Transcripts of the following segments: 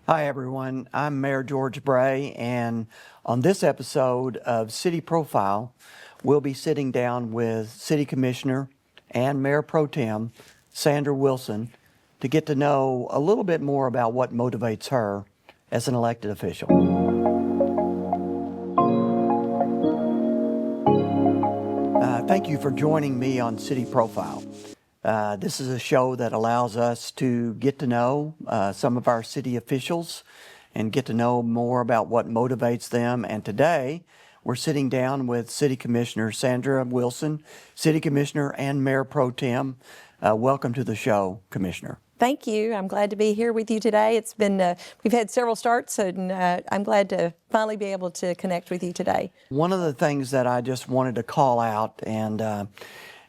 Hi, everyone. I'm Mayor George Bray, and on this episode of City Profile, we'll be sitting down with City Commissioner and Mayor Pro Tem Sandra Wilson to get to know a little bit more about what motivates her as an elected official. Thank you for joining me on City Profile. This is a show that allows us to get to know some of our city officials and get to know more about what motivates them. And today, we're sitting down with City Commissioner Sandra Wilson, City Commissioner and Mayor Pro Tem. Welcome to the show, Commissioner. Thank you. I'm glad to be here with you today. It's been, we've had several starts, and I'm glad to finally be able to connect with you today. One of the things that I just wanted to call out and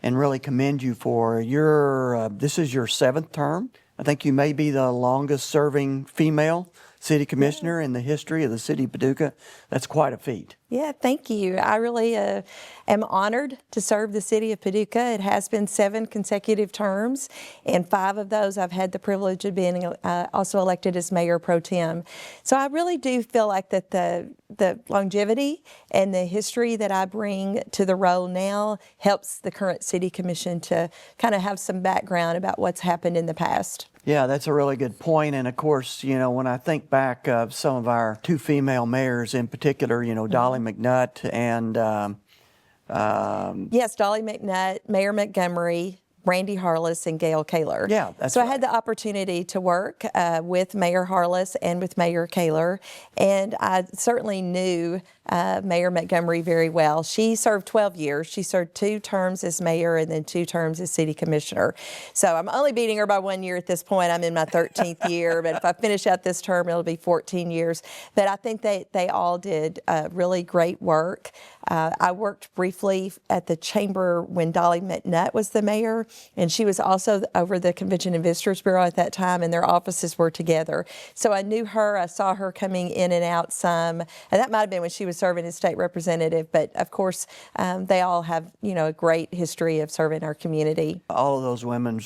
really commend you for, this is your 7th term. I think you may be the longest serving female city commissioner in the history of the city of Paducah. That's quite a feat. Yeah, thank you. I really am honored to serve the city of Paducah. It has been 7 consecutive terms, and 5 of those I've had the privilege of being also elected as Mayor Pro Tem. So I really do feel like that the longevity and the history that I bring to the role now helps the current city commission to kind of have some background about what's happened in the past. Yeah, that's a really good point. And of course, when I think back of some of our 2 female mayors in particular, Dolly McNutt and yes, Dolly McNutt, Mayor Montgomery, Brandy Harless, and Gail Kaler. Yeah, that's so right. I had the opportunity to work with Mayor Harless and with Mayor Kaler, and I certainly knew Mayor Montgomery very well. She served 12 years. She served 2 terms as mayor and then 2 terms as city commissioner. So I'm only beating her by 1 year at this point. I'm in my 13th year, but if I finish out this term, it'll be 14 years. But I think they all did really great work. I worked briefly at the chamber when Dolly McNutt was the mayor, and she was also over the Convention and Visitors Bureau at that time, and their offices were together. So I knew her. I saw her coming in and out some, and that might have been when she was serving as state representative. But of course, they all have a great history of serving our community. All of those women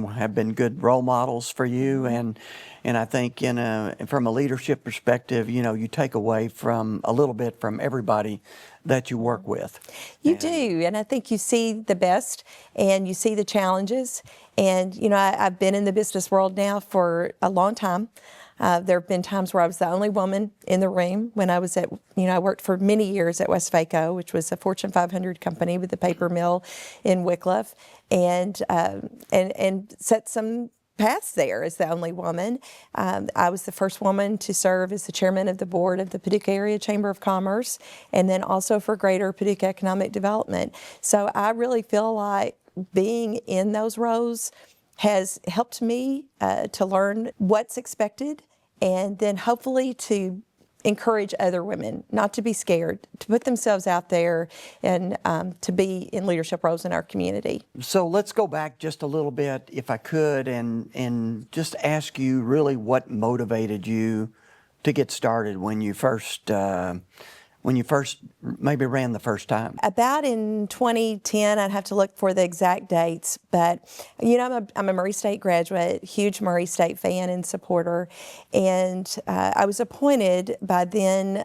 have been good role models for you, and I think from a leadership perspective, you take away from a little bit from everybody that you work with. You do, and I think you see the best and you see the challenges. And I've been in the business world now for a long time. There have been times where I was the only woman in the room when I was at, I worked for many years at Westvaco, which was a Fortune 500 company with the paper mill in Wickliffe, and set some paths there as the only woman. I was the first woman to serve as the chairman of the board of the Paducah Area Chamber of Commerce, and then also for Greater Paducah Economic Development. So I really feel like being in those roles has helped me to learn what's expected, and then hopefully to encourage other women not to be scared, to put themselves out there, and to be in leadership roles in our community. So let's go back just a little bit, if I could, and just ask you really what motivated you to get started when you first maybe ran the first time. About in 2010, I'd have to look for the exact dates, but I'm a Murray State graduate, huge Murray State fan and supporter, and I was appointed by then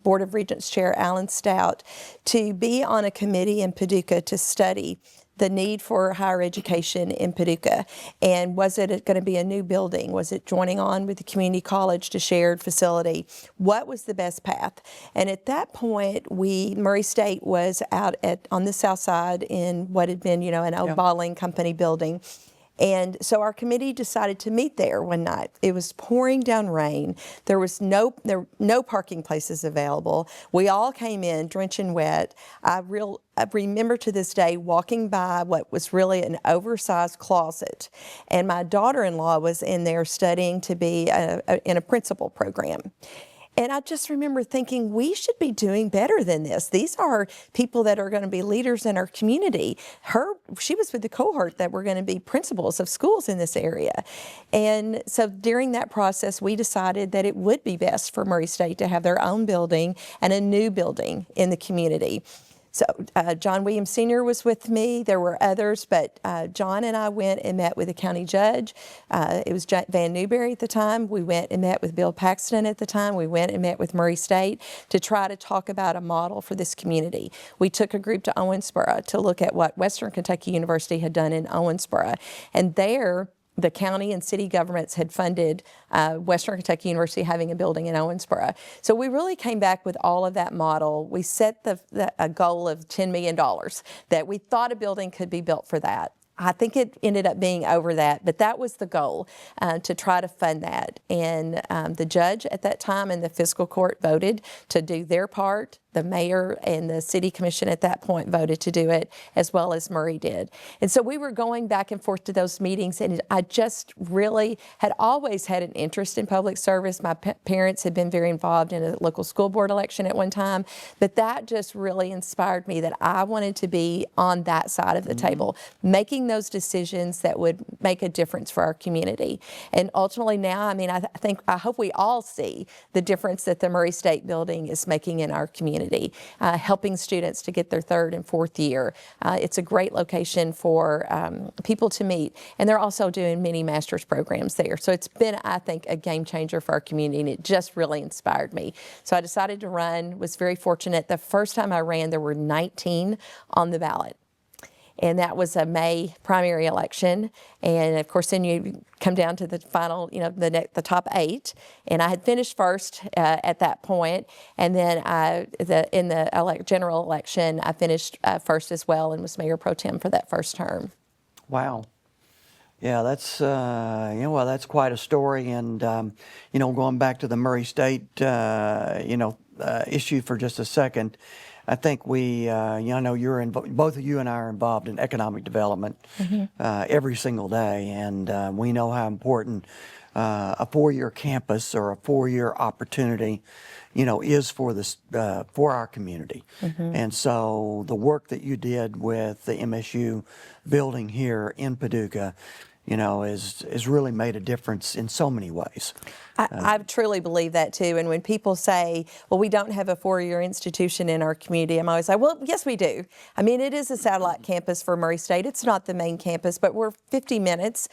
Board of Regents Chair Alan Stout to be on a committee in Paducah to study the need for higher education in Paducah. And was it going to be a new building? Was it joining on with the community college to shared facility? What was the best path? And at that point, Murray State was out on the south side in what had been, an old bottling company building. And so our committee decided to meet there one night. It was pouring down rain. There was no parking places available. We all came in drenching wet. I remember to this day walking by what was really an oversized closet, and my daughter-in-law was in there studying to be in a principal program. And I just remember thinking, we should be doing better than this. These are people that are going to be leaders in our community. She was with the cohort that were going to be principals of schools in this area. And so during that process, we decided that it would be best for Murray State to have their own building and a new building in the community. So John Williams Sr. was with me. There were others, but John and I went and met with the county judge. It was Van Newberry at the time. We went and met with Bill Paxton at the time. We went and met with Murray State to try to talk about a model for this community. We took a group to Owensboro to look at what Western Kentucky University had done in Owensboro. And there, the county and city governments had funded Western Kentucky University having a building in Owensboro. So we really came back with all of that model. We set a goal of $10 million that we thought a building could be built for that. I think it ended up being over that, but that was the goal, to try to fund that. And the judge at that time and the fiscal court voted to do their part. The mayor and the city commission at that point voted to do it, as well as Murray did. And so we were going back and forth to those meetings, and I just really had always had an interest in public service. My parents had been very involved in a local school board election at one time, but that just really inspired me that I wanted to be on that side of the table, making those decisions that would make a difference for our community. And ultimately now, I mean, I hope we all see the difference that the Murray State Building is making in our community. Helping students to get their third and fourth year. It's a great location for people to meet, and they're also doing many master's programs there. So it's been, I think, a game changer for our community, and it just really inspired me. So I decided to run, was very fortunate. The first time I ran, there were 19 on the ballot. And that was a May primary election. And of course, then you come down to the final, the top 8. And I had finished first at that point. And then in the general election, I finished first as well and was mayor pro tem for that first term. Wow. Yeah, that's that's quite a story. And going back to the Murray State issue for just a second, I think I know both of you and I are involved in economic development every single day, and we know how important a 4-year campus or a 4-year opportunity, is for our community. And so the work that you did with the MSU building here in Paducah, has really made a difference in so many ways. I truly believe that too. And when people say, well, we don't have a 4-year institution in our community, I'm always like, well, yes, we do. I mean, it is a satellite campus for Murray State. It's not the main campus, but we're 50 minutes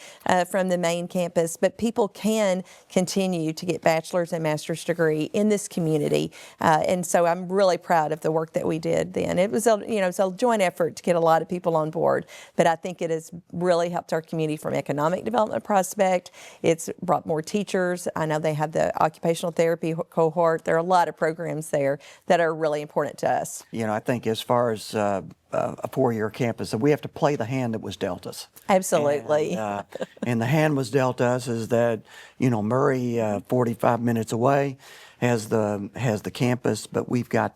from the main campus. But people can continue to get bachelor's and master's degree in this community. And so I'm really proud of the work that we did then. It was it's a joint effort to get a lot of people on board, but I think it has really helped our community from economic development prospect. It's brought more teachers. I know they have the occupational therapy cohort. There are a lot of programs there that are really important to us. I think as far as a 4-year campus, that we have to play the hand that was dealt us. Absolutely. And the hand was dealt us is that, Murray, 45 minutes away, has the campus, but we've got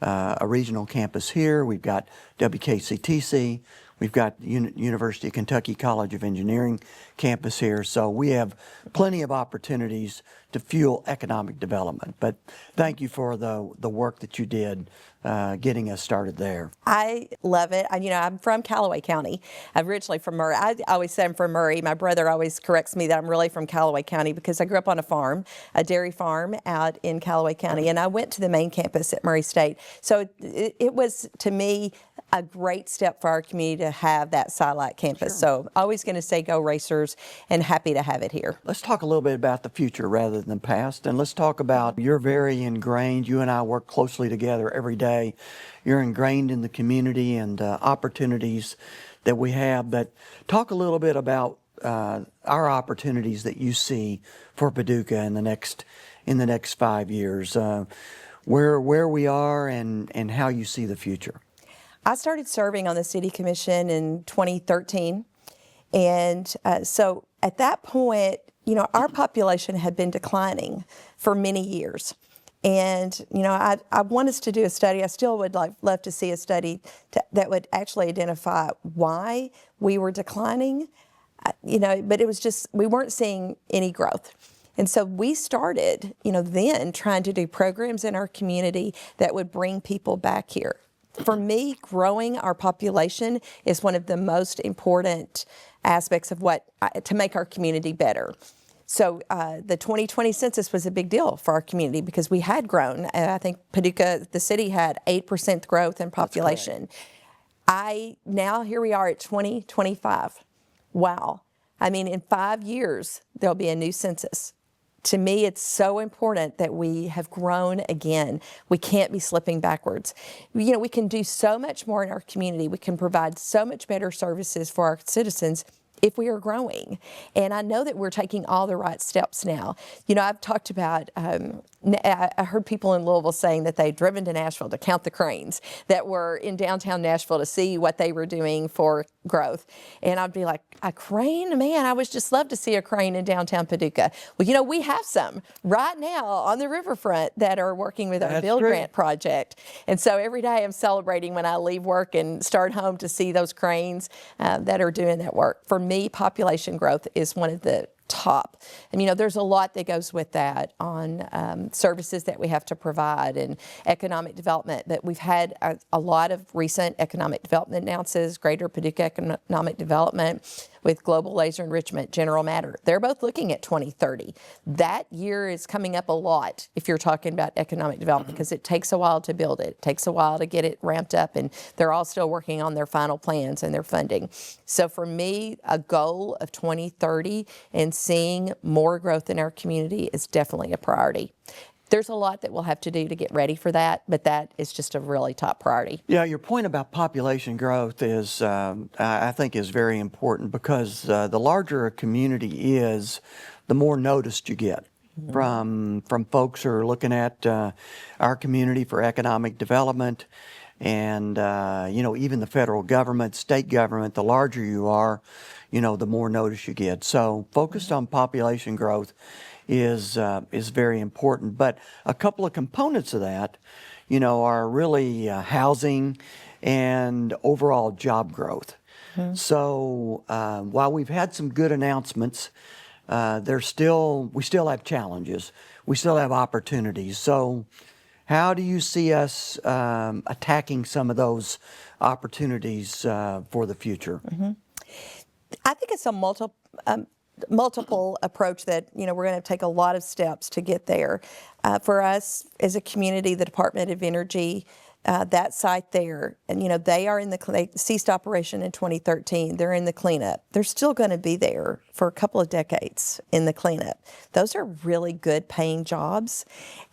a regional campus here. We've got WKCTC. We've got University of Kentucky College of Engineering campus here, so we have plenty of opportunities to fuel economic development. But thank you for the work that you did getting us started there. I love it. I'm from Callaway County. I'm originally from Murray. I always say I'm from Murray. My brother always corrects me that I'm really from Callaway County because I grew up on a farm, a dairy farm out in Callaway County, and I went to the main campus at Murray State. So it was, to me, a great step for our community to have that satellite campus. Sure. So always going to say go Racers, and happy to have it here. Let's talk a little bit about the future rather than the past, and let's talk about you're very ingrained. You and I work closely together every day. You're ingrained in the community and opportunities that we have. But talk a little bit about our opportunities that you see for Paducah in the next 5 years, where we are and how you see the future. I started serving on the city commission in 2013. And so at that point, our population had been declining for many years. And, I want us to do a study. I still would love to see a study that would actually identify why we were declining, but it was just, we weren't seeing any growth. And so we started, then trying to do programs in our community that would bring people back here. For me, growing our population is one of the most important aspects of to make our community better. So the 2020 census was a big deal for our community because we had grown. I think Paducah, the city, had 8% growth in population. Now here we are at 2025. Wow. I mean, in 5 years, there'll be a new census. To me, it's so important that we have grown again. We can't be slipping backwards. You know, we can do so much more in our community. We can provide so much better services for our citizens if we are growing. And I know that we're taking all the right steps now. You know, I've talked about, I heard people in Louisville saying that they'd driven to Nashville to count the cranes that were in downtown Nashville to see what they were doing for growth. And I'd be like, a crane? Man, I would just love to see a crane in downtown Paducah. Well, you know, we have some right now on the riverfront that are working with our Build Grant project. And so every day I'm celebrating when I leave work and start home to see those cranes that are doing that work. For me, population growth is one of the top. And you know, there's a lot that goes with that on services that we have to provide and economic development. But we've had a lot of recent economic development announcements, Greater Paducah Economic Development with Global Laser Enrichment, General Matter. They're both looking at 2030. That year is coming up a lot if you're talking about economic development because it takes a while to build it. It takes a while to get it ramped up, and they're all still working on their final plans and their funding. So for me, a goal of 2030 and seeing more growth in our community is definitely a priority. There's a lot that we'll have to do to get ready for that, but that is just a really top priority. Yeah, your point about population growth is, I think, is very important because the larger a community is, the more noticed you get from folks who are looking at our community for economic development, and you know, even the federal government, state government. The larger you are, you know, the more notice you get. So focused on population growth is very important. But a couple of components of that, you know, are really housing and overall job growth. So while we've had some good announcements, we still have challenges. We still have opportunities. So how do you see us attacking some of those opportunities for the future? I think it's a multiple approach that, you know, we're going to take a lot of steps to get there. For us as a community, the Department of Energy, that site there, and you know, they ceased operation in 2013. They're in the cleanup. They're still going to be there for a couple of decades in the cleanup. Those are really good paying jobs,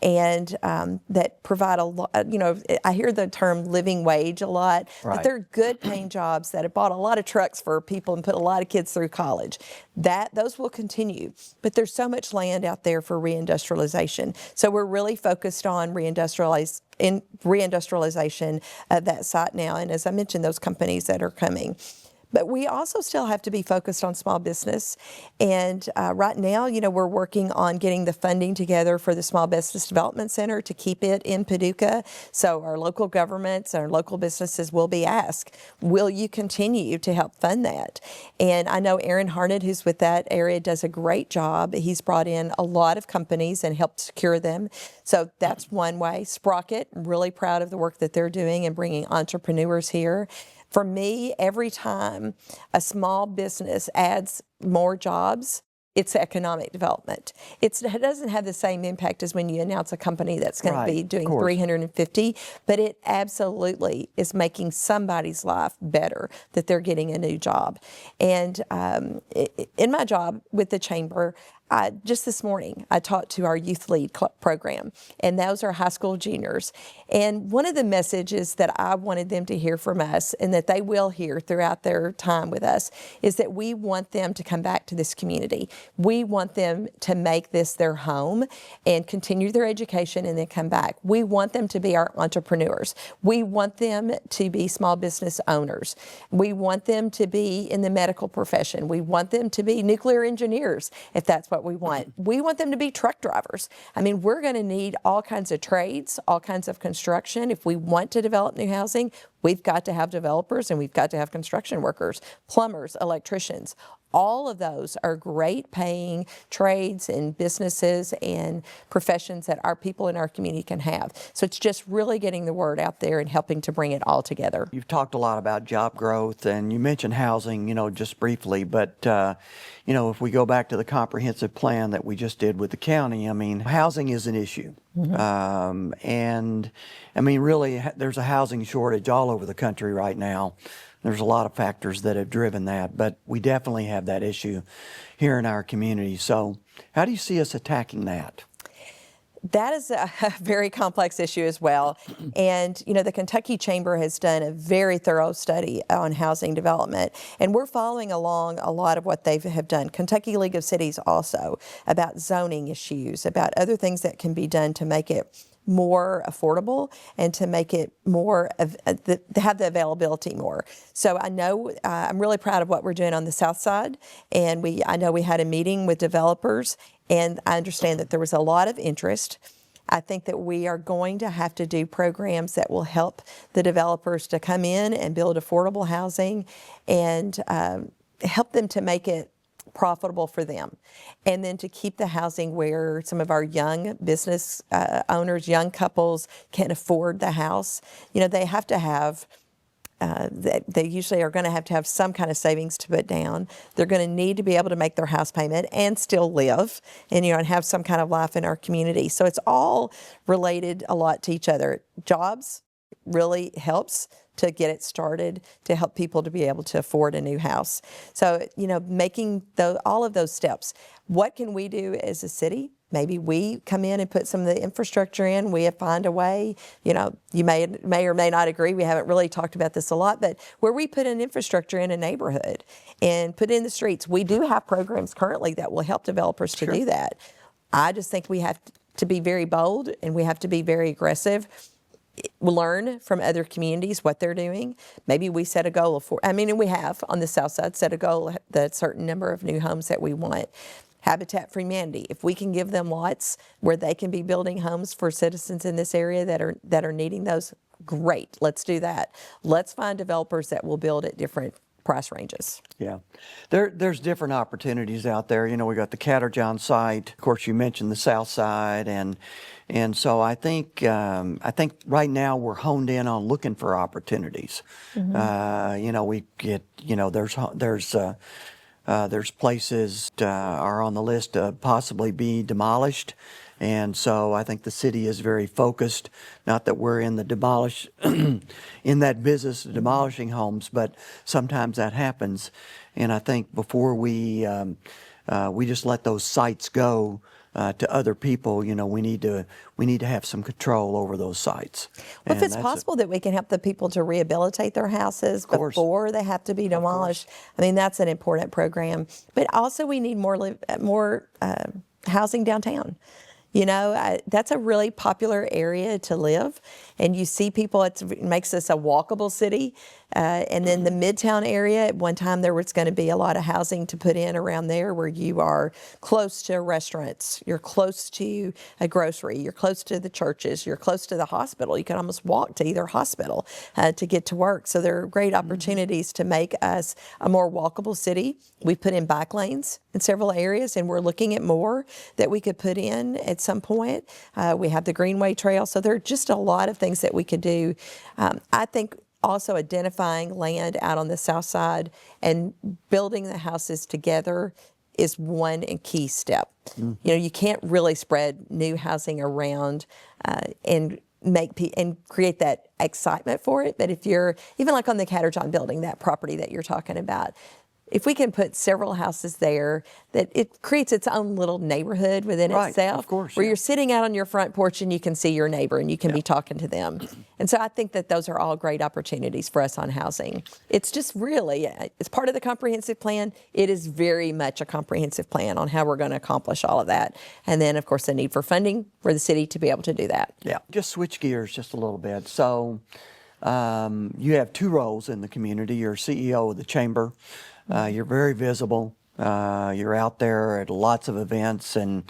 and that provide a lot. You know, I hear the term living wage a lot, but they're good paying jobs that have bought a lot of trucks for people and put a lot of kids through college. Those will continue, but there's so much land out there for reindustrialization. So we're really focused on reindustrialization of that site now, and as I mentioned, those companies that are coming. But we also still have to be focused on small business. And right now, you know, we're working on getting the funding together for the Small Business Development Center to keep it in Paducah. So our local governments, our local businesses will be asked, will you continue to help fund that? And I know Aaron Harnett, who's with that area, does a great job. He's brought in a lot of companies and helped secure them. So that's one way. Sprocket, really proud of the work that they're doing and bringing entrepreneurs here. For me, every time a small business adds more jobs, it's economic development. It doesn't have the same impact as when you announce a company that's going to be doing 350, but it absolutely is making somebody's life better that they're getting a new job. And in my job with the chamber, just this morning, I talked to our Youth Lead program, and those are high school juniors. And one of the messages that I wanted them to hear from us, and that they will hear throughout their time with us, is that we want them to come back to this community. We want them to make this their home and continue their education and then come back. We want them to be our entrepreneurs. We want them to be small business owners. We want them to be in the medical profession. We want them to be nuclear engineers, if that's what we want. We want them to be truck drivers. I mean, we're going to need all kinds of trades, all kinds of construction. If we want to develop new housing, we've got to have developers and we've got to have construction workers, plumbers, electricians. All of those are great paying trades and businesses and professions that our people in our community can have. So it's just really getting the word out there and helping to bring it all together. You've talked a lot about job growth, and you mentioned housing, just briefly, but, if we go back to the comprehensive plan that we just did with the county, I mean, housing is an issue. And, I mean, really, there's a housing shortage all over the country right now. There's a lot of factors that have driven that, but we definitely have that issue here in our community. So how do you see us attacking that? That is a very complex issue as well. And, the Kentucky Chamber has done a very thorough study on housing development, and we're following along a lot of what they have done. Kentucky League of Cities also, about zoning issues, about other things that can be done to make it more affordable and to make it more, to have the availability more. So I know I'm really proud of what we're doing on the south side, and I know we had a meeting with developers, and I understand that there was a lot of interest. I think that we are going to have to do programs that will help the developers to come in and build affordable housing and help them to make it profitable for them, and then to keep the housing where some of our young business owners, young couples can afford the house. They have to have they usually are going to have some kind of savings to put down. They're going to need to be able to make their house payment and still live and and have some kind of life in our community. So it's all related a lot to each other. Jobs really helps to get it started, to help people to be able to afford a new house. So, making all of those steps. What can we do as a city? Maybe we come in and put some of the infrastructure in. We find a way. You may or may not agree. We haven't really talked about this a lot, but where we put an infrastructure in a neighborhood and put in the streets, we do have programs currently that will help developers to do that. I just think we have to be very bold and we have to be very aggressive. Learn from other communities what they're doing. Maybe we set a goal of and we have on the south side set a goal that certain number of new homes that we want. Habitat for Humanity, if we can give them lots where they can be building homes for citizens in this area that are needing those, great, let's do that. Let's find developers that will build at different price ranges. Yeah, there's different opportunities out there. We got the Catterjohn site. Of course, you mentioned the south side, and so I think right now we're honed in on looking for opportunities. We get there's places are on the list to possibly be demolished. And so I think the city is very focused, not that we're in that business of demolishing homes, but sometimes that happens. And I think before we just let those sites go to other people, we need to have some control over those sites. Well, if it's possible that we can help the people to rehabilitate their houses before they have to be demolished, I mean, that's an important program. But also we need more housing downtown. That's a really popular area to live, and you see people, it makes us a walkable city. And then the Midtown area, at one time there was going to be a lot of housing to put in around there where you are close to restaurants, you're close to a grocery, you're close to the churches, you're close to the hospital. You can almost walk to either hospital to get to work. So there are great opportunities to make us a more walkable city. We've put in bike lanes in several areas, and we're looking at more that we could put in at some point. We have the Greenway Trail. So there are just a lot of things that we could do. I think also identifying land out on the south side and building the houses together is one and key step. You can't really spread new housing around and create that excitement for it. But if you're, even like on the Catterjohn building, that property that you're talking about, if we can put several houses there, that it creates its own little neighborhood within itself, of course, where you're sitting out on your front porch and you can see your neighbor and you can be talking to them. And so I think that those are all great opportunities for us on housing. It's just really, it's part of the comprehensive plan. It is very much a comprehensive plan on how we're going to accomplish all of that. And then, of course, the need for funding for the city to be able to do that. Yeah, just switch gears just a little bit. So you have two roles in the community. You're CEO of the chamber. You're very visible. You're out there at lots of events, and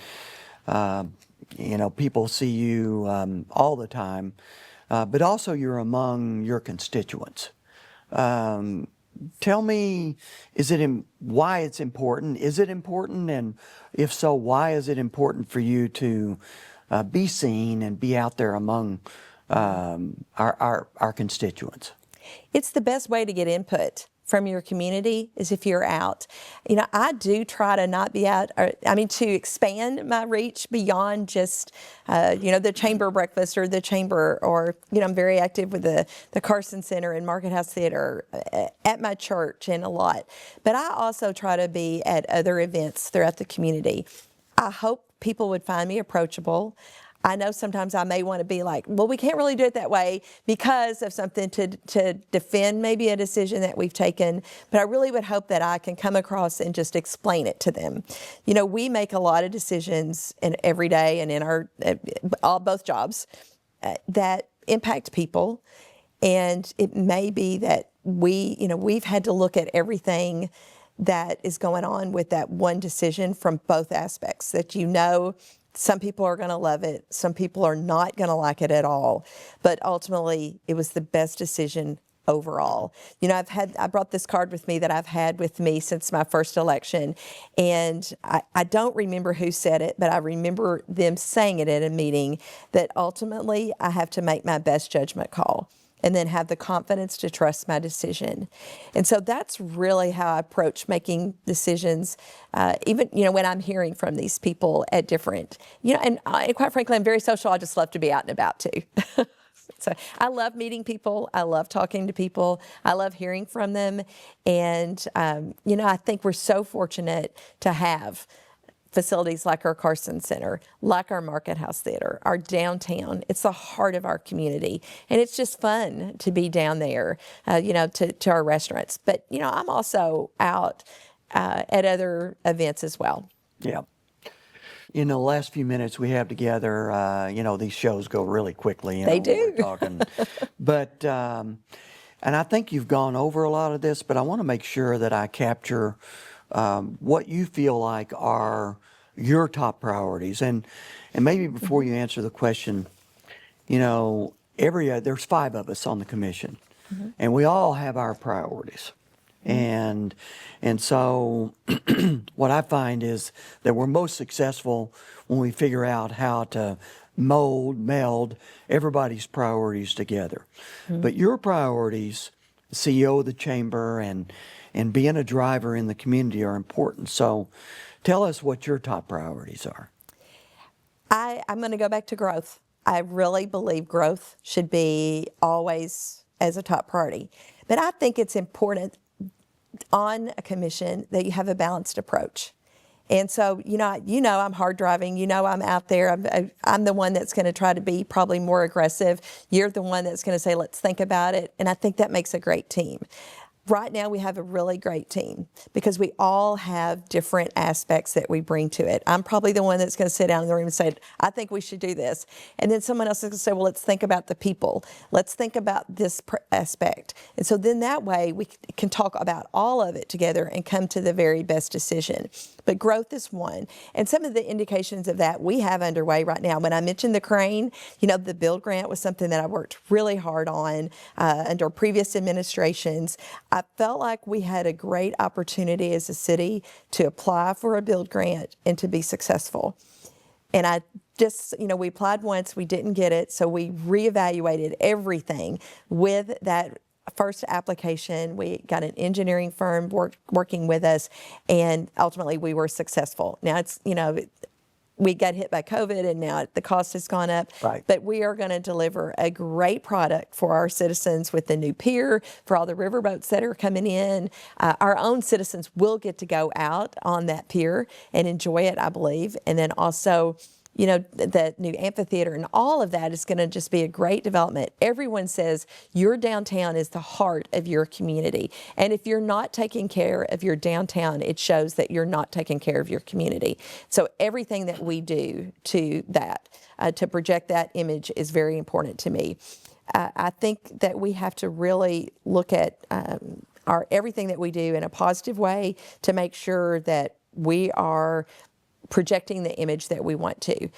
people see you all the time. But also, you're among your constituents. tell me, why it's important? Is it important? And if so, why is it important for you to be seen and be out there among our constituents? It's the best way to get input from your community is if you're out. I do try to not be out, to expand my reach beyond just, the chamber breakfast or the chamber, or, I'm very active with the Carson Center and Market House Theater, at my church, and a lot. But I also try to be at other events throughout the community. I hope people would find me approachable. I know sometimes I may want to be like, well, we can't really do it that way because of something to defend maybe a decision that we've taken. But I really would hope that I can come across and just explain it to them. We make a lot of decisions every day and in our both jobs that impact people. And it may be that we've had to look at everything that is going on with that one decision from both aspects, that some people are going to love it. Some people are not going to like it at all. But ultimately, it was the best decision overall. I brought this card with me that I've had with me since my first election. And I don't remember who said it, but I remember them saying it at a meeting, that ultimately I have to make my best judgment call and then have the confidence to trust my decision. And so that's really how I approach making decisions, even, when I'm hearing from these people at different, and quite frankly, I'm very social. I just love to be out and about too. So I love meeting people. I love talking to people. I love hearing from them. And, I think we're so fortunate to have facilities like our Carson Center, like our Market House Theater, our downtown. It's the heart of our community. And it's just fun to be down there, to our restaurants. But, I'm also out at other events as well. Yeah. In the last few minutes we have together, these shows go really quickly. They when do. We're talking. But, and I think you've gone over a lot of this, but I want to make sure that I capture what you feel like are your top priorities. And maybe before you answer the question, there's 5 of us on the commission, and we all have our priorities. And so what I find is that we're most successful when we figure out how to meld everybody's priorities together. But your priorities, CEO of the chamber and being a driver in the community, are important. So tell us what your top priorities are. I'm going to go back to growth. I really believe growth should be always as a top priority. But I think it's important on a commission that you have a balanced approach. And so, I'm hard driving. I'm out there. I'm the one that's going to try to be probably more aggressive. You're the one that's going to say, let's think about it. And I think that makes a great team. Right now, we have a really great team because we all have different aspects that we bring to it. I'm probably the one that's going to sit down in the room and say, I think we should do this. And then someone else is going to say, well, let's think about the people. Let's think about this aspect. And so then that way we can talk about all of it together and come to the very best decision. But growth is one. And some of the indications of that we have underway right now. When I mentioned the crane, the build grant was something that I worked really hard on under previous administrations. I felt like we had a great opportunity as a city to apply for a build grant and to be successful. And I just, we applied once, we didn't get it, so we reevaluated everything with that first application. We got an engineering firm working with us, and ultimately we were successful. Now it's, we got hit by COVID, and now the cost has gone up. Right. But we are going to deliver a great product for our citizens with the new pier, for all the riverboats that are coming in. Our own citizens will get to go out on that pier and enjoy it, I believe. And then also, the new amphitheater and all of that is going to just be a great development. Everyone says your downtown is the heart of your community. And if you're not taking care of your downtown, it shows that you're not taking care of your community. So everything that we do to that, to project that image, is very important to me. I think that we have to really look at everything that we do in a positive way to make sure that we are projecting the image that we want to.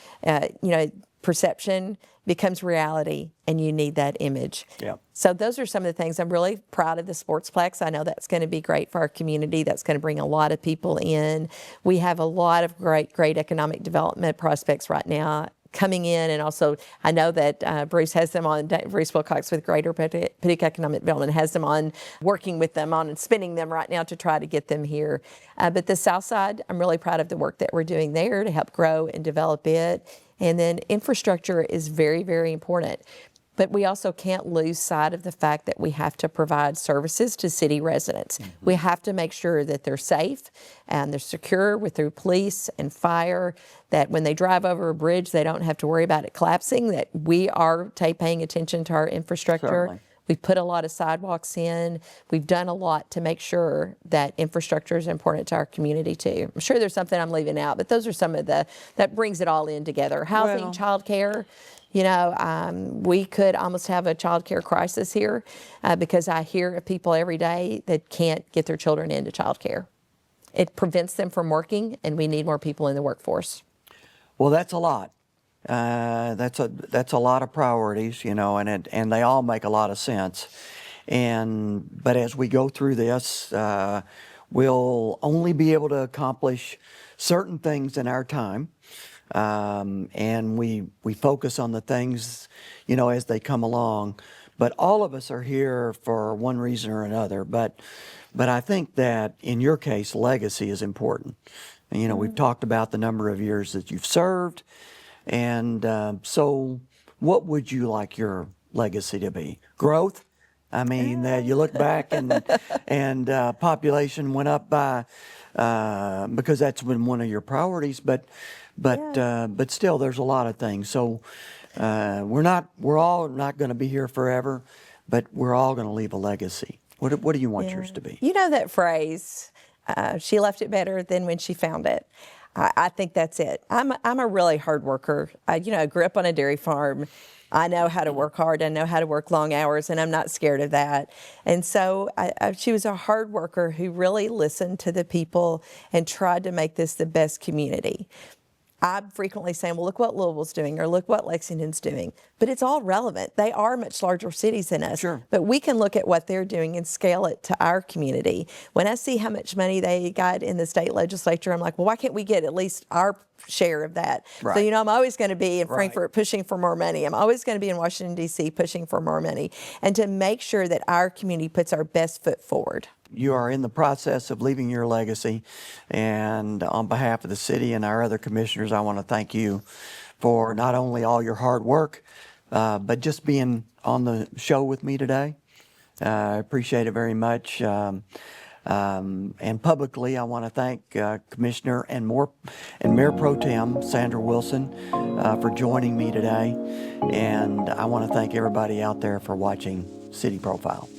perception becomes reality, and you need that image. Yeah. So those are some of the things. I'm really proud of the Sportsplex. I know that's going to be great for our community. That's going to bring a lot of people in. We have a lot of great economic development prospects right now coming in, and also I know that Bruce has them on, Bruce Wilcox with Greater Paducah Economic Development has them on, working with them on and spinning them right now to try to get them here. But the South Side, I'm really proud of the work that we're doing there to help grow and develop it. And then infrastructure is very, very important. But we also can't lose sight of the fact that we have to provide services to city residents. Mm-hmm. We have to make sure that they're safe and they're secure through police and fire, that when they drive over a bridge, they don't have to worry about it collapsing, that we are paying attention to our infrastructure. Certainly. We've put a lot of sidewalks in. We've done a lot to make sure that infrastructure is important to our community too. I'm sure there's something I'm leaving out, but those are some of that brings it all in together. Housing, childcare. You know, we could almost have a child care crisis here because I hear of people every day that can't get their children into child care. It prevents them from working, and we need more people in the workforce. Well, that's a lot. That's a lot of priorities, you know, and they all make a lot of sense. But as we go through this, we'll only be able to accomplish certain things in our time. And we focus on the things, you know, as they come along. But all of us are here for one reason or another. But I think that in your case, legacy is important. And, you know, we've talked about the number of years that you've served. And so what would you like your legacy to be? Growth? I mean, you look back and population went up by, because that's been one of your priorities, but still there's a lot of things. So we're all not going to be here forever, but we're all going to leave a legacy. What do you want yours to be? You know that phrase, she left it better than when she found it. I think that's it. I'm a really hard worker. I grew up on a dairy farm. I know how to work hard. I know how to work long hours, and I'm not scared of that. And so she was a hard worker who really listened to the people and tried to make this the best community. I'm frequently saying, well, look what Louisville's doing, or look what Lexington's doing. But it's all relevant. They are much larger cities than us. Sure. But we can look at what they're doing and scale it to our community. When I see how much money they got in the state legislature, I'm like, well, why can't we get at least our share of that? Right. So, I'm always going to be in Frankfurt pushing for more money. I'm always going to be in Washington, D.C. pushing for more money. And to make sure that our community puts our best foot forward. You are in the process of leaving your legacy, and on behalf of the city and our other commissioners, I want to thank you for not only all your hard work, but just being on the show with me today. I appreciate it very much. And publicly, I want to thank Commissioner and Mayor Pro Tem Sandra Wilson for joining me today. And I want to thank everybody out there for watching City Profile.